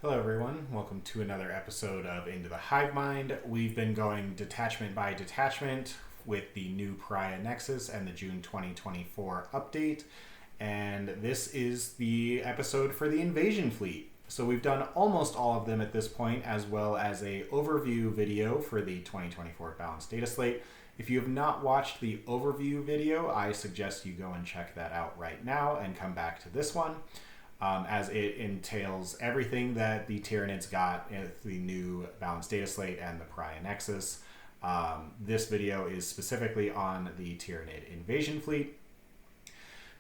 Hello everyone, welcome to another episode of Into the Hive Mind. We've been going detachment by detachment with the new Pariah Nexus and the June 2024 update, and this is the episode for the Invasion Fleet. So we've done almost all of them at this point, as well as a overview video for the 2024 Balanced Data Slate. If you have not watched the overview video, I suggest you go and check that out right now and come back to this one. As it entails everything that the Tyranids got in the new Balanced Data Slate and the Pariah Nexus. This video is specifically on the Tyranid Invasion Fleet.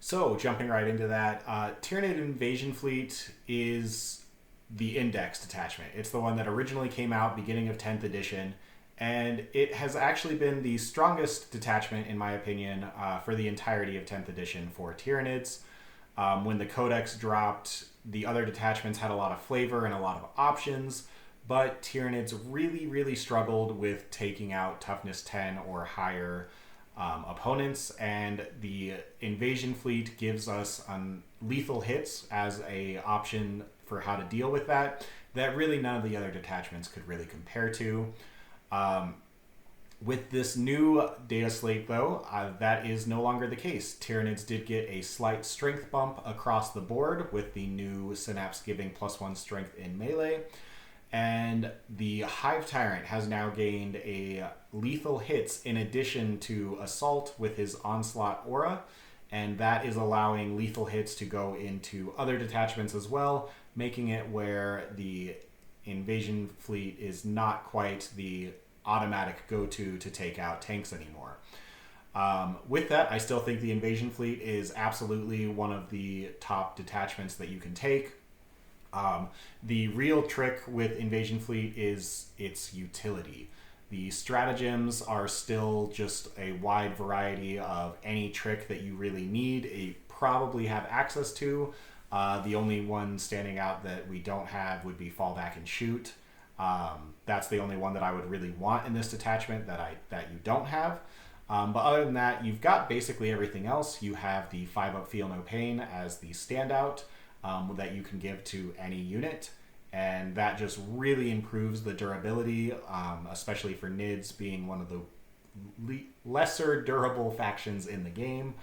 So, jumping right into that, Tyranid Invasion Fleet is the Index detachment. It's the one that originally came out beginning of 10th edition, and it has actually been the strongest detachment, in my opinion, for the entirety of 10th edition for Tyranids. When the Codex dropped, the other detachments had a lot of flavor and a lot of options, but Tyranids really struggled with taking out toughness 10 or higher opponents, and the Invasion Fleet gives us lethal hits as a option for how to deal with that really none of the other detachments could really compare to. With this new data slate, though, that is no longer the case. Tyranids did get a slight strength bump across the board with the new Synapse giving +1 strength in melee. And the Hive Tyrant has now gained a lethal hits in addition to Assault with his Onslaught aura. And that is allowing lethal hits to go into other detachments as well, making it where the Invasion Fleet is not quite the automatic go-to to take out tanks anymore. With that, I still think the Invasion Fleet is absolutely one of the top detachments that you can take. The real trick with Invasion Fleet is its utility. The stratagems are still just a wide variety of any trick that you really need. You probably have access to. The only one standing out that we don't have would be Fall Back and Shoot. That's the only one that I would really want in this detachment that you don't have. But other than that, you've got basically everything else. You have the 5-up Feel No Pain as the standout that you can give to any unit. And that just really improves the durability, especially for Nids being one of the lesser durable factions in the game.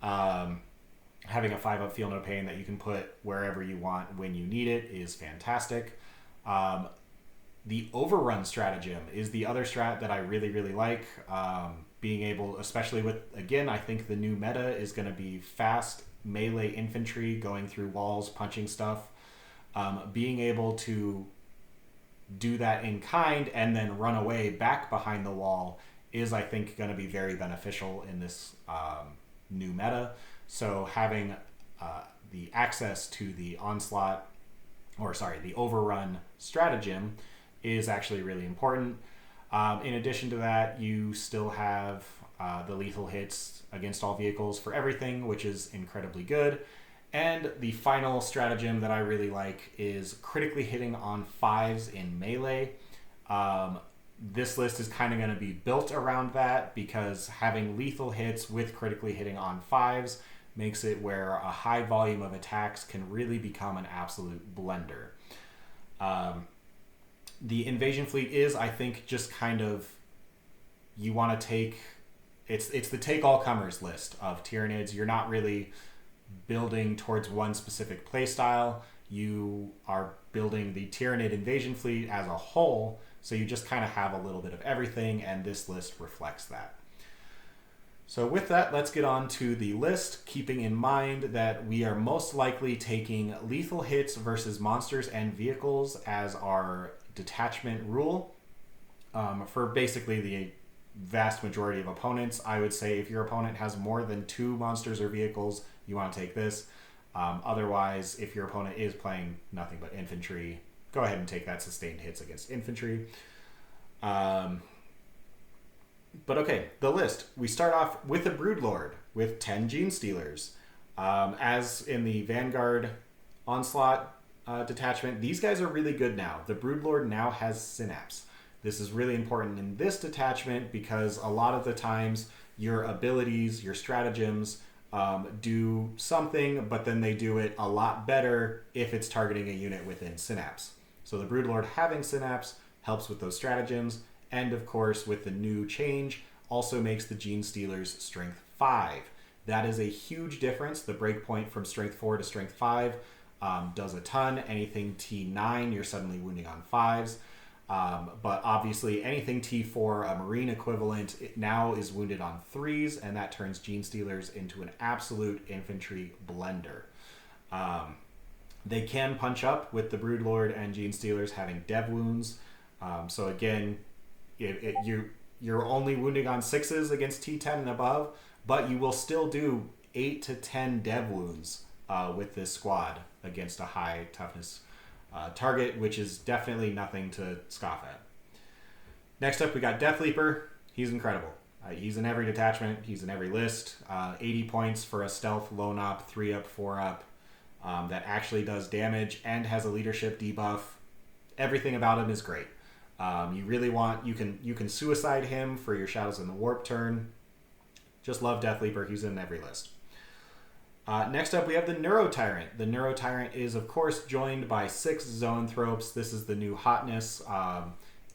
Having a 5-up Feel No Pain that you can put wherever you want when you need it is fantastic. The Overrun stratagem is the other strat that I really like. Being able, especially with, again, I think the new meta is going to be fast melee infantry going through walls, punching stuff. Being able to do that in kind and then run away back behind the wall is, I think, going to be very beneficial in this new meta. So having the access to the the Overrun stratagem is actually really important. In addition to that, you still have the lethal hits against all vehicles for everything, which is incredibly good. And the final stratagem that I really like is critically hitting on 5s in melee. This list is kind of going to be built around that because having lethal hits with critically hitting on 5s makes it where a high volume of attacks can really become an absolute blender. The Invasion Fleet is, I think, just kind of, you want to take, it's the take all comers list of Tyranids. You're not really building towards one specific playstyle. You are building the Tyranid Invasion Fleet as a whole, so you just kind of have a little bit of everything, and this list reflects that. So with that, let's get on to the list, keeping in mind that we are most likely taking lethal hits versus monsters and vehicles as our detachment rule. For basically the vast majority of opponents, I would say if your opponent has more than 2 monsters or vehicles, you want to take this. Otherwise, if your opponent is playing nothing but infantry, go ahead and take that sustained hits against infantry. But okay, the list. We start off with a Broodlord with 10 Genestealers. As in the Vanguard Onslaught detachment, these guys are really good now. The Broodlord now has Synapse. This is really important in this detachment because a lot of the times your abilities, your stratagems, do something, but then they do it a lot better if it's targeting a unit within Synapse. So the Broodlord having Synapse helps with those stratagems, and of course with the new change also makes the Genestealers Strength 5. That is a huge difference. The breakpoint from Strength 4 to Strength 5 does a ton. Anything T9, you're suddenly wounding on 5s. But obviously anything T4, a Marine equivalent, it now is wounded on 3s, and that turns Genestealers into an absolute infantry blender. They can punch up with the Broodlord and Genestealers having dev wounds. So again, you're only wounding on 6s against T10 and above, but you will still do 8 to 10 dev wounds with this squad against a high toughness target, which is definitely nothing to scoff at. Next up, we got Deathleaper. He's incredible. He's in every detachment. He's in every list. 80 points for a stealth lone op, 3 up, 4 up that actually does damage and has a leadership debuff. Everything about him is great. You really want, you can suicide him for your Shadows in the Warp turn. Just love Deathleaper. He's in every list. Next up, we have the Neurotyrant. The Neurotyrant is, of course, joined by 6 Zoanthropes. This is the new hotness.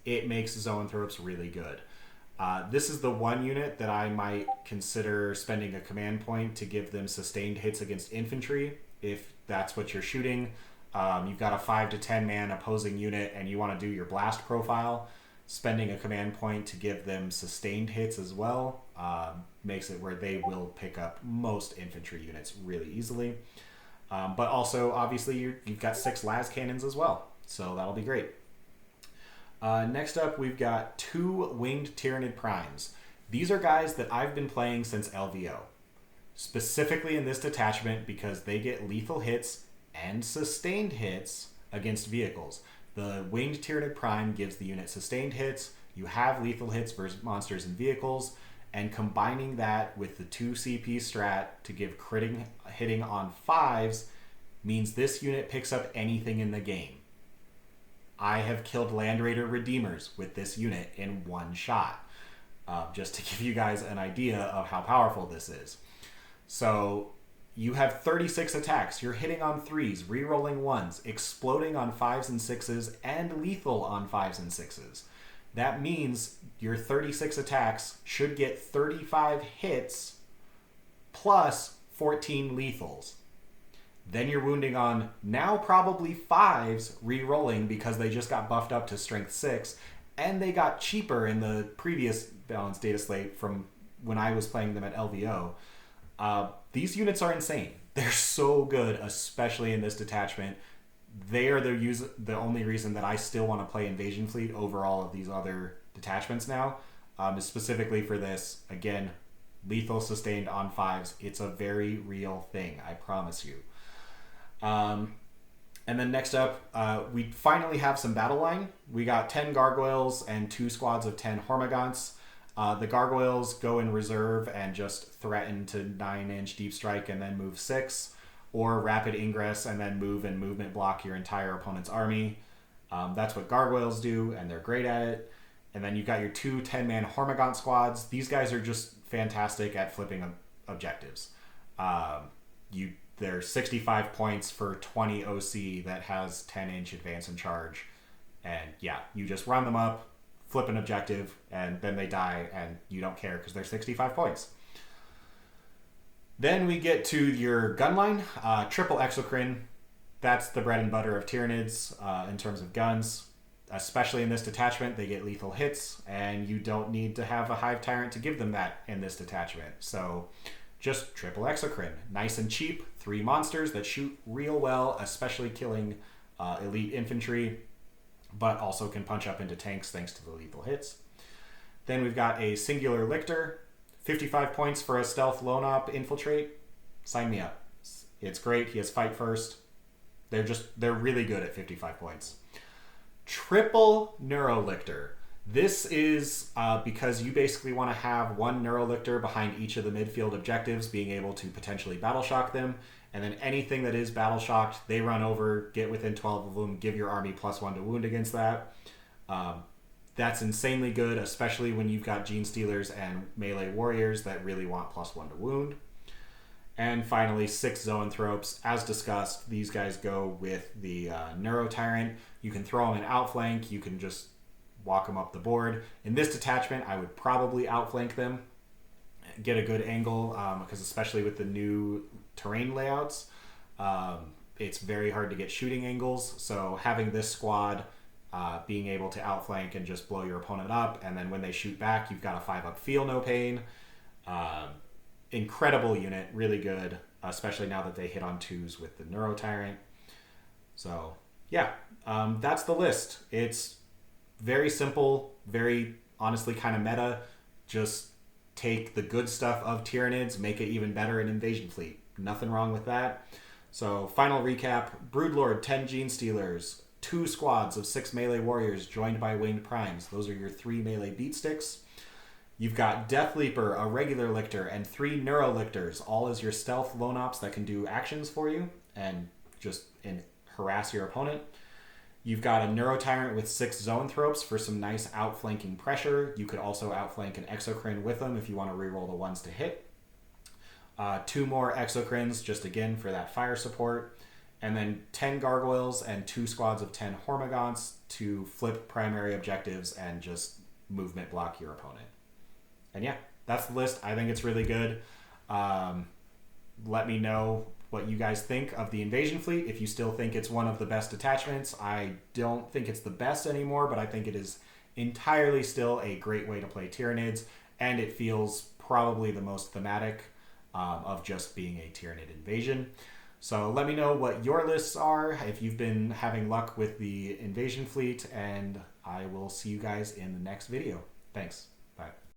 It makes Zoanthropes really good. This is the one unit that I might consider spending a command point to give them sustained hits against infantry, if that's what you're shooting. You've got a 5 to 10 man opposing unit and you want to do your blast profile. Spending a command point to give them sustained hits as well makes it where they will pick up most infantry units really easily. But also, obviously, you've got 6 las cannons as well, so that'll be great. Next up, we've got 2 winged Tyranid primes. These are guys that I've been playing since LVO, specifically in this detachment because they get lethal hits and sustained hits against vehicles. The winged Tyranid prime gives the unit sustained hits. You have lethal hits versus monsters and vehicles, and combining that with the 2 CP strat to give hitting on 5s means this unit picks up anything in the game. I have killed Land Raider Redeemers with this unit in one shot, just to give you guys an idea of how powerful this is. So you have 36 attacks. You're hitting on 3s, re-rolling 1s, exploding on 5s and 6s, and lethal on 5s and 6s. That means your 36 attacks should get 35 hits plus 14 lethals. Then you're wounding on now probably 5s re-rolling because they just got buffed up to strength 6, and they got cheaper in the previous balanced data slate from when I was playing them at LVO. These units are insane. They're so good, especially in this detachment. They are the only reason that I still want to play Invasion Fleet over all of these other detachments now, is specifically for this. Again, lethal sustained on 5s. It's a very real thing, I promise you. And then next up, we finally have some battle line. We got 10 Gargoyles and 2 squads of 10 Hormagaunts. The Gargoyles go in reserve and just threaten to 9-inch deep strike and then move 6, or rapid ingress and then move and movement block your entire opponent's army. That's what Gargoyles do, and they're great at it. And then you've got your 2 10-man Hormagaunt squads. These guys are just fantastic at flipping objectives. They're 65 points for 20 OC that has 10-inch advance and charge. And yeah, you just run them up, flip an objective, and then they die, and you don't care because they're 65 points. Then we get to your gunline, triple Exocrine. That's the bread and butter of Tyranids in terms of guns. Especially in this detachment, they get lethal hits, and you don't need to have a Hive Tyrant to give them that in this detachment. So just triple Exocrine. Nice and cheap, 3 monsters that shoot real well, especially killing elite infantry, but also can punch up into tanks thanks to the lethal hits. Then we've got a singular Lictor, 55 points for a stealth lone op infiltrate. Sign me up. It's great. He has fight first. They're really good at 55 points. Triple Neurolictor. This is because you basically want to have 1 Neurolictor behind each of the midfield objectives, being able to potentially battle shock them. And then anything that is battle shocked, they run over, get within 12 of them, give your army +1 to wound against that. That's insanely good, especially when you've got Genestealers and melee warriors that really want +1 to wound. And finally, 6 Zoanthropes. As discussed, these guys go with the Neurotyrant. You can throw them in outflank. You can just walk them up the board. In this detachment, I would probably outflank them, get a good angle, because especially with the new terrain layouts, it's very hard to get shooting angles. So having this squad being able to outflank and just blow your opponent up, and then when they shoot back, you've got a 5-up feel no pain. Incredible unit, really good, especially now that they hit on 2s with the Neurotyrant. So yeah, that's the list. It's very simple, very honestly kind of meta. Just take the good stuff of Tyranids, make it even better in Invasion Fleet. Nothing wrong with that. So final recap: Broodlord, 10 Genestealers, 2 squads of 6 melee warriors joined by winged primes. Those are your 3 melee beat sticks. You've got Deathleaper, a regular Lictor, and 3 Neurolictors, all as your stealth lone ops that can do actions for you and just harass your opponent. You've got a Neurotyrant with 6 Zoanthropes for some nice outflanking pressure. You could also outflank an Exocrine with them if you want to reroll the ones to hit. 2 more Exocrines, just again for that fire support. And then 10 Gargoyles and 2 squads of 10 Hormagaunts to flip primary objectives and just movement block your opponent. And yeah, that's the list. I think it's really good. Let me know what you guys think of the Invasion Fleet. If you still think it's one of the best attachments, I don't think it's the best anymore, but I think it is entirely still a great way to play Tyranids, and it feels probably the most thematic of just being a Tyranid invasion. So let me know what your lists are, if you've been having luck with the Invasion Fleet, and I will see you guys in the next video. Thanks.